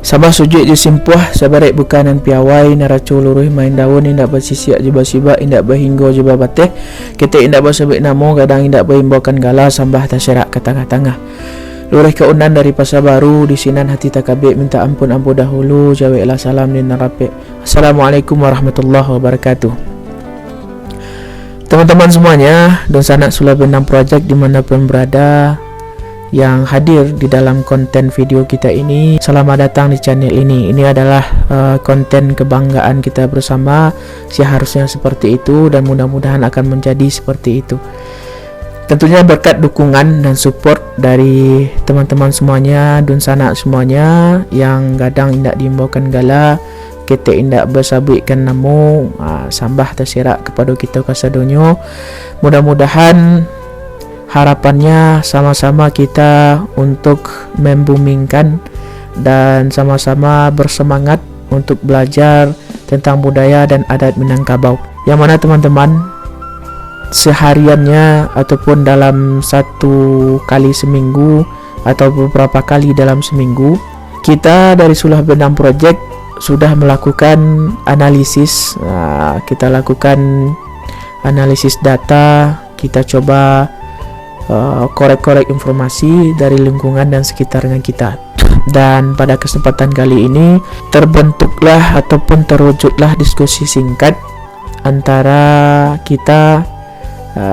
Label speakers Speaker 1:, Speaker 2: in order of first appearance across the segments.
Speaker 1: Sabah sujud je simpuah, sabarek bukanan piawai, naracu luruh main daun, indak bersisiak je basiba, indak berhinggo je babateh, kita indak bersebut namo, kadang indak berimbakan gala, sambah tasyarak ke tengah-tengah. Luruh keunan dari pasar baru, di sinan hati takabik, minta ampun dahulu, jawablah salam din narapik. Assalamualaikum warahmatullahi wabarakatuh. Teman-teman semuanya, dan sanak Sulap Benang Project dimanapun berada yang hadir di dalam konten video kita ini, selamat datang di channel ini. Ini adalah konten kebanggaan kita bersama, seharusnya seperti itu dan mudah-mudahan akan menjadi seperti itu. Tentunya berkat dukungan dan support dari teman-teman semuanya, dun sanak semuanya yang kadang indak diimbaukan gala, kita indak bersabitkan namo, sambah tersirak kepada kita kasadonyo. Mudah-mudahan harapannya sama-sama kita untuk membumingkan dan sama-sama bersemangat untuk belajar tentang budaya dan adat Minangkabau, yang mana teman-teman sehariannya ataupun dalam satu kali seminggu atau beberapa kali dalam seminggu, kita dari Sulap Benang Project sudah melakukan analisis. Kita lakukan analisis data, kita coba korek-korek informasi dari lingkungan dan sekitarnya kita. Dan pada kesempatan kali ini terbentuklah ataupun terwujudlah diskusi singkat antara kita,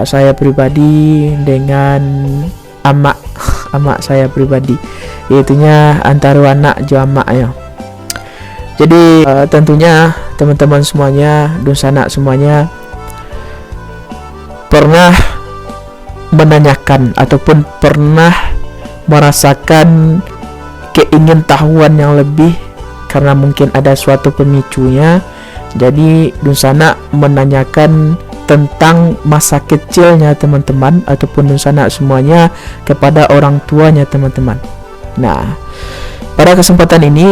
Speaker 1: saya pribadi dengan amak saya pribadi, yaitunya antara anak jo amak ya. Jadi tentunya teman-teman semuanya, dosanak semuanya pernah menanyakan ataupun pernah merasakan keingintahuan yang lebih karena mungkin ada suatu pemicunya. Jadi Dunsana menanyakan tentang masa kecilnya teman-teman ataupun Dunsana semuanya kepada orang tuanya teman-teman. Nah, pada kesempatan ini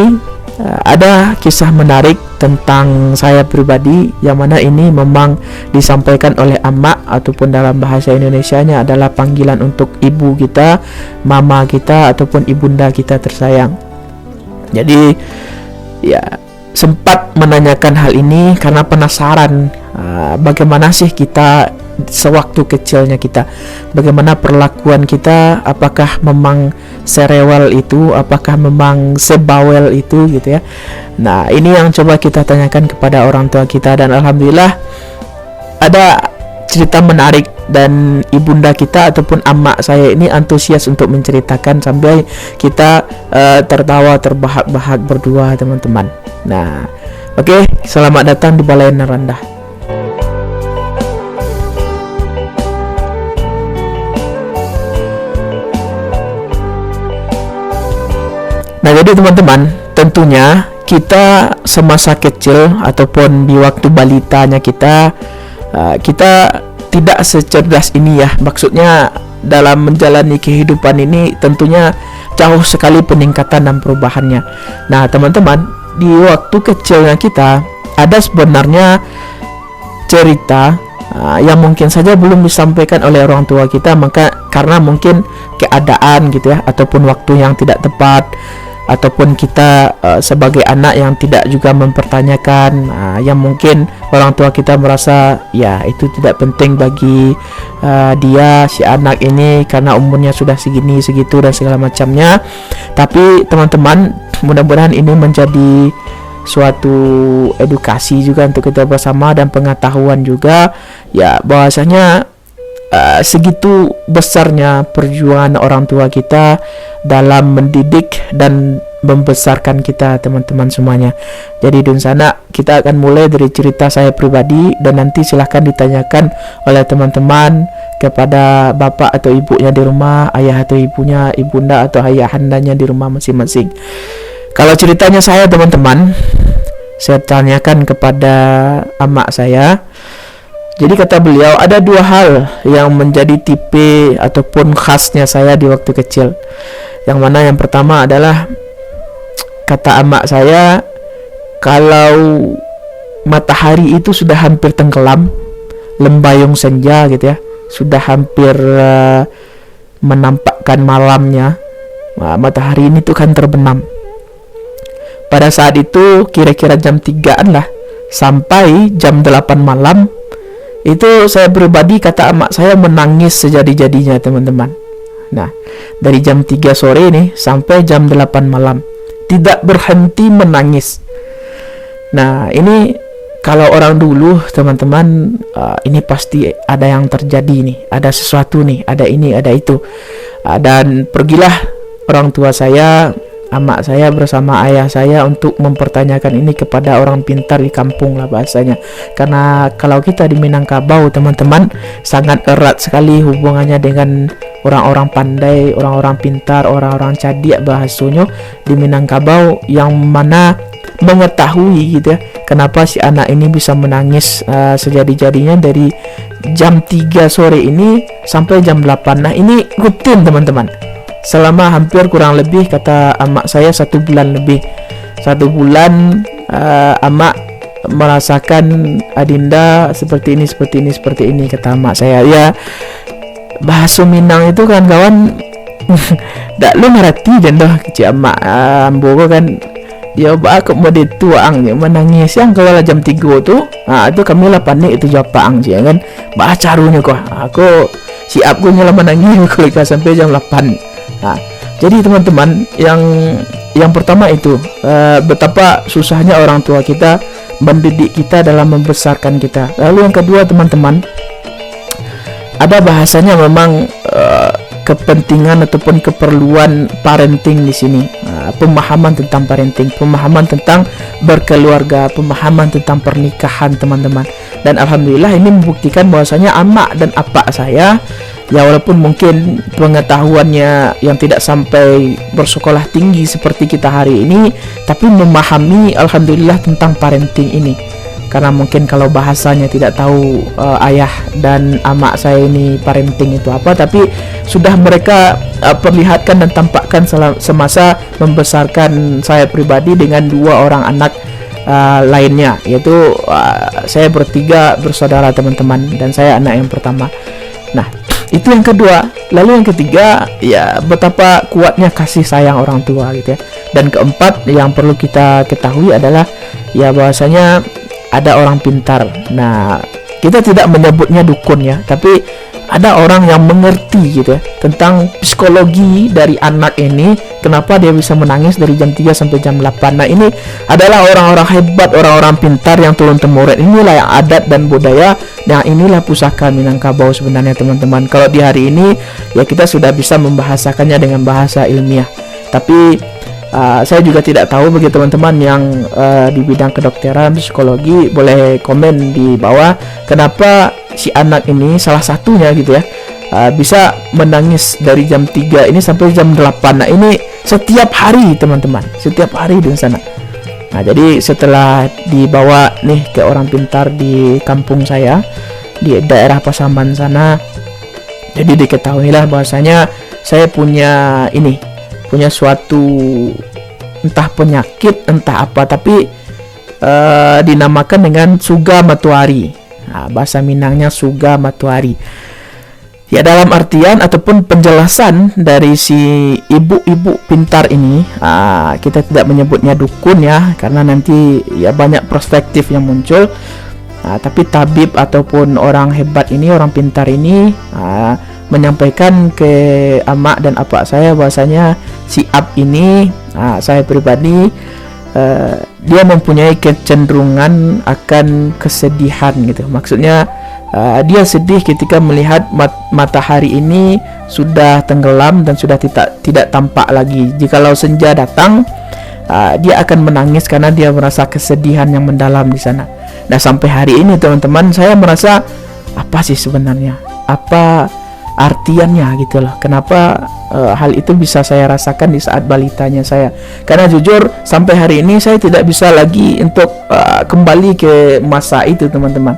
Speaker 1: ada kisah menarik tentang saya pribadi, yang mana ini memang disampaikan oleh amak ataupun dalam bahasa Indonesianya adalah panggilan untuk ibu kita, mama kita ataupun ibunda kita tersayang. Jadi ya sempat menanyakan hal ini karena penasaran bagaimana sih kita sewaktu kecilnya kita, bagaimana perlakuan kita, apakah memang serewal itu, apakah memang sebawel itu gitu ya. Nah, ini yang coba kita tanyakan kepada orang tua kita, dan alhamdulillah ada cerita menarik dan ibunda kita ataupun amak saya ini antusias untuk menceritakan sampai kita tertawa terbahak-bahak berdua teman-teman. Nah, oke, selamat datang di Balai Narandah. Nah, jadi teman-teman, tentunya kita semasa kecil ataupun di waktu balitanya kita tidak secerdas ini ya. Maksudnya dalam menjalani kehidupan ini tentunya jauh sekali peningkatan dan perubahannya. Nah, teman-teman, di waktu kecilnya kita ada sebenarnya cerita yang mungkin saja belum disampaikan oleh orang tua kita, maka karena mungkin keadaan gitu ya, ataupun waktu yang tidak tepat, ataupun kita sebagai anak yang tidak juga mempertanyakan, yang mungkin orang tua kita merasa ya itu tidak penting bagi dia, si anak ini, karena umurnya sudah segini segitu dan segala macamnya. Tapi teman-teman, mudah-mudahan ini menjadi suatu edukasi juga untuk kita bersama dan pengetahuan juga ya, bahwasanya segitu besarnya perjuangan orang tua kita dalam mendidik dan membesarkan kita teman-teman semuanya. Jadi Dunsana, kita akan mulai dari cerita saya pribadi dan nanti silahkan ditanyakan oleh teman-teman kepada bapak atau ibunya di rumah, ayah atau ibunya, ibunda atau ayahandanya di rumah masing-masing. Kalau ceritanya saya teman-teman, saya tanyakan kepada amak saya. Jadi kata beliau, ada dua hal yang menjadi tipe ataupun khasnya saya di waktu kecil. Yang mana yang pertama adalah, kata amak saya, kalau matahari itu sudah hampir tenggelam, lembayung senja gitu ya, sudah hampir menampakkan malamnya, matahari ini tuh kan terbenam. Pada saat itu kira-kira jam 3-an lah, sampai jam 8 malam itu saya pribadi, kata emak saya, menangis sejadi-jadinya teman-teman. Nah, dari jam 3 sore nih sampai jam 8 malam tidak berhenti menangis. Nah, ini kalau orang dulu teman-teman, ini pasti ada yang terjadi nih, ada sesuatu nih, ada ini, ada itu. Dan pergilah orang tua saya, amak saya bersama ayah saya untuk mempertanyakan ini kepada orang pintar di kampung lah bahasanya. Karena kalau kita di Minangkabau teman-teman, sangat erat sekali hubungannya dengan orang-orang pandai, orang-orang pintar, orang-orang cerdik bahasanya di Minangkabau, yang mana mengetahui gitu ya, kenapa si anak ini bisa menangis sejadi-jadinya dari jam 3 sore ini sampai jam 8. Nah, ini rutin teman-teman, selama hampir kurang lebih, kata amak saya, 1 bulan lebih. 1 bulan amak merasakan Adinda seperti ini, seperti ini, seperti ini, kata amak saya. Ya, bahasa Minang itu kan kawan dak lu ngerti dan dah kecil amak ambo kan, ya aku mau dituang ya menangis yang kawala jam 3 tuh. Itu kami lah panik itu jawab paang sih kan, bah carunya kok aku siap gue nyala menangis kalau sampai jam 8. Jadi teman-teman, yang pertama itu betapa susahnya orang tua kita mendidik kita dalam membesarkan kita. Lalu yang kedua teman-teman, ada bahasanya memang kepentingan ataupun keperluan parenting di sini, pemahaman tentang parenting, pemahaman tentang berkeluarga, pemahaman tentang pernikahan teman-teman. Dan alhamdulillah ini membuktikan bahwasanya amak dan apak saya, ya walaupun mungkin pengetahuannya yang tidak sampai bersekolah tinggi seperti kita hari ini, tapi memahami alhamdulillah tentang parenting ini. Karena mungkin kalau bahasanya tidak tahu ayah dan amak saya ini parenting itu apa, tapi sudah mereka perlihatkan dan tampakkan semasa membesarkan saya pribadi dengan 2 orang anak lainnya, yaitu saya bertiga bersaudara teman-teman, dan saya anak yang pertama. Nah, itu yang kedua. Lalu yang ketiga, ya betapa kuatnya kasih sayang orang tua gitu ya. Dan keempat yang perlu kita ketahui adalah ya bahwasanya ada orang pintar. Nah, kita tidak menyebutnya dukun ya, tapi ada orang yang mengerti gitu ya tentang psikologi dari anak ini, kenapa dia bisa menangis dari jam 3 sampai jam 8. Nah, ini adalah orang-orang hebat, orang-orang pintar yang turun-temurun. Inilah yang adat dan budaya. Nah, inilah pusaka Minangkabau sebenarnya teman-teman. Kalau di hari ini ya kita sudah bisa membahasakannya dengan bahasa ilmiah. Tapi saya juga tidak tahu bagi teman-teman yang di bidang kedokteran, psikologi, boleh komen di bawah kenapa si anak ini, salah satunya gitu ya, bisa menangis dari jam 3 ini sampai jam 8. Nah, ini setiap hari teman-teman, setiap hari di sana. Nah, jadi setelah dibawa nih ke orang pintar di kampung saya di daerah Pasaman sana, jadi diketahuilah bahwasanya saya punya suatu entah penyakit entah apa, tapi dinamakan dengan Suga Matuari. Bahasa Minangnya Suga Matuari. Ya, dalam artian ataupun penjelasan dari si ibu-ibu pintar ini, kita tidak menyebutnya dukun ya, karena nanti ya banyak perspektif yang muncul. Tapi tabib ataupun orang hebat ini, orang pintar ini menyampaikan ke amak dan apak saya bahwasanya si Ab ini, saya pribadi, dia mempunyai kecenderungan akan kesedihan gitu. Maksudnya dia sedih ketika melihat matahari ini sudah tenggelam dan sudah tidak tampak lagi. Jikalau senja datang, dia akan menangis karena dia merasa kesedihan yang mendalam di sana. Nah, sampai hari ini teman-teman, saya merasa apa sih sebenarnya, apa artiannya gitu loh. Kenapa hal itu bisa saya rasakan di saat balitanya saya. Karena jujur sampai hari ini saya tidak bisa lagi untuk kembali ke masa itu teman-teman.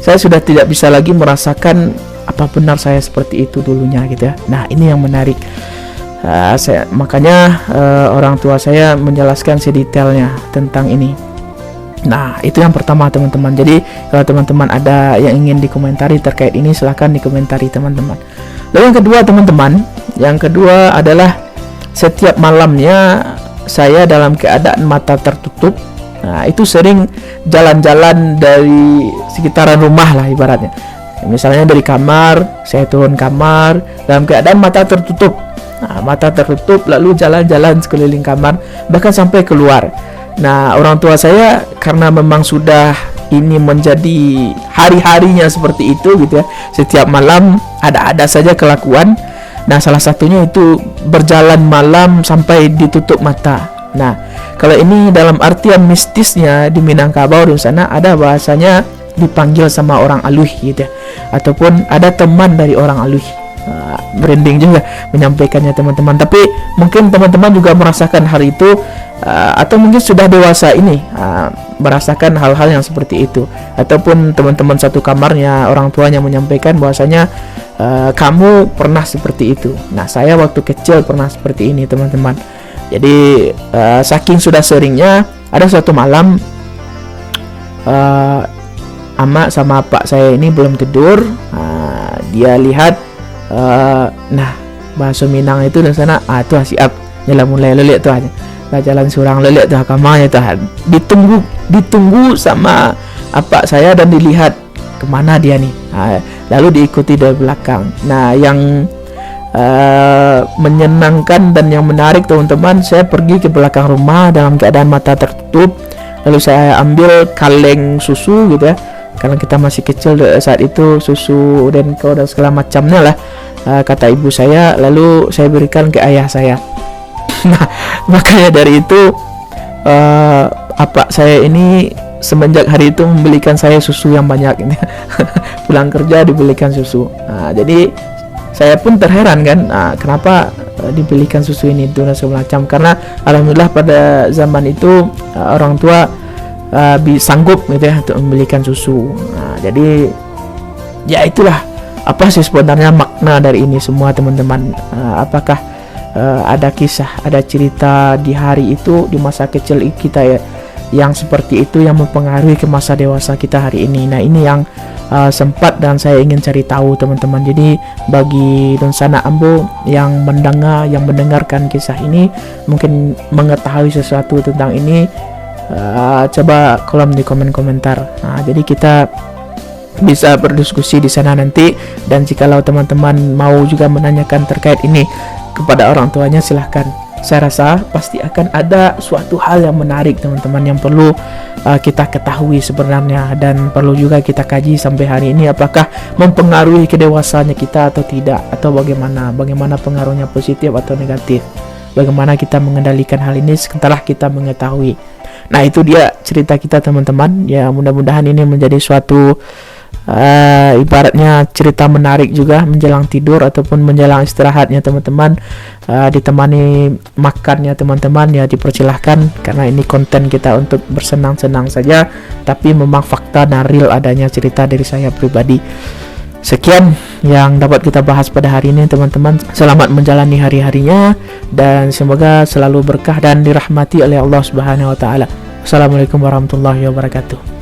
Speaker 1: Saya sudah tidak bisa lagi merasakan apa benar saya seperti itu dulunya gitu ya. Nah, ini yang menarik. Makanya orang tua saya menjelaskan sedetailnya tentang ini. Nah, itu yang pertama teman-teman. Jadi kalau teman-teman ada yang ingin dikomentari terkait ini, silahkan dikomentari teman-teman. Lalu yang kedua teman-teman, yang kedua adalah setiap malamnya saya dalam keadaan mata tertutup. Nah, itu sering jalan-jalan dari sekitaran rumah lah ibaratnya. Misalnya dari kamar, saya turun kamar dalam keadaan mata tertutup. Nah, mata tertutup lalu jalan-jalan sekeliling kamar, bahkan sampai keluar. Nah, orang tua saya karena memang sudah ini menjadi hari-harinya seperti itu gitu ya. Setiap malam ada saja kelakuan. Nah, salah satunya itu berjalan malam sampai ditutup mata. Nah, kalau ini dalam artian mistisnya di Minangkabau di sana ada bahasanya dipanggil sama orang aluh gitu ya. Ataupun ada teman dari orang aluh. Branding juga menyampaikannya teman-teman. Tapi mungkin teman-teman juga merasakan hal itu atau mungkin sudah dewasa ini merasakan hal-hal yang seperti itu, ataupun teman-teman satu kamarnya orang tuanya menyampaikan bahwasanya kamu pernah seperti itu. Nah, saya waktu kecil pernah seperti ini teman-teman. Jadi saking sudah seringnya, ada suatu malam ama sama pak saya ini belum tidur. Dia lihat nah bahasa Minang itu di sana tuh siap jalan mulai lelik tuh aja jalan surang lelik tuh kamarnya tuh ditunggu sama apa saya dan dilihat kemana dia nih. Lalu diikuti dari belakang. Nah, yang menyenangkan dan yang menarik teman-teman, saya pergi ke belakang rumah dalam keadaan mata tertutup, lalu saya ambil kaleng susu gitu ya, karena kita masih kecil saat itu, susu dan segala macamnya lah, kata ibu saya, lalu saya berikan ke ayah saya. Nah, makanya dari itu apa saya ini semenjak hari itu membelikan saya susu yang banyak ini. Pulang kerja dibelikan susu. Nah, jadi saya pun terheran kan, kenapa dibelikan susu ini itu dan segala macam, karena alhamdulillah pada zaman itu orang tua sanggup gitu ya untuk membelikan susu. Nah, jadi ya itulah apa sih sebenarnya makna dari ini semua teman-teman. Apakah ada kisah, ada cerita di hari itu, di masa kecil kita ya, yang seperti itu yang mempengaruhi ke masa dewasa kita hari ini. Nah, ini yang sempat dan saya ingin cari tahu teman-teman. Jadi bagi Donsana Ambo yang mendengarkan kisah ini, mungkin mengetahui sesuatu tentang ini, coba kolom di komentar. Nah, jadi kita bisa berdiskusi di sana nanti, dan jikalau teman-teman mau juga menanyakan terkait ini kepada orang tuanya, silahkan. Saya rasa pasti akan ada suatu hal yang menarik teman-teman yang perlu kita ketahui sebenarnya, dan perlu juga kita kaji sampai hari ini, apakah mempengaruhi kedewasaannya kita atau tidak, atau bagaimana pengaruhnya positif atau negatif, bagaimana kita mengendalikan hal ini setelah kita mengetahui. Nah, itu dia cerita kita teman-teman ya. Mudah-mudahan ini menjadi suatu ibaratnya cerita menarik juga menjelang tidur ataupun menjelang istirahatnya teman-teman, ditemani makannya teman-teman ya, dipersilahkan, karena ini konten kita untuk bersenang-senang saja, tapi memang fakta dan real adanya cerita dari saya pribadi. Sekian yang dapat kita bahas pada hari ini teman-teman. Selamat menjalani hari-harinya dan semoga selalu berkah dan dirahmati oleh Allah Subhanahu wa taala. Assalamualaikum warahmatullahi wabarakatuh.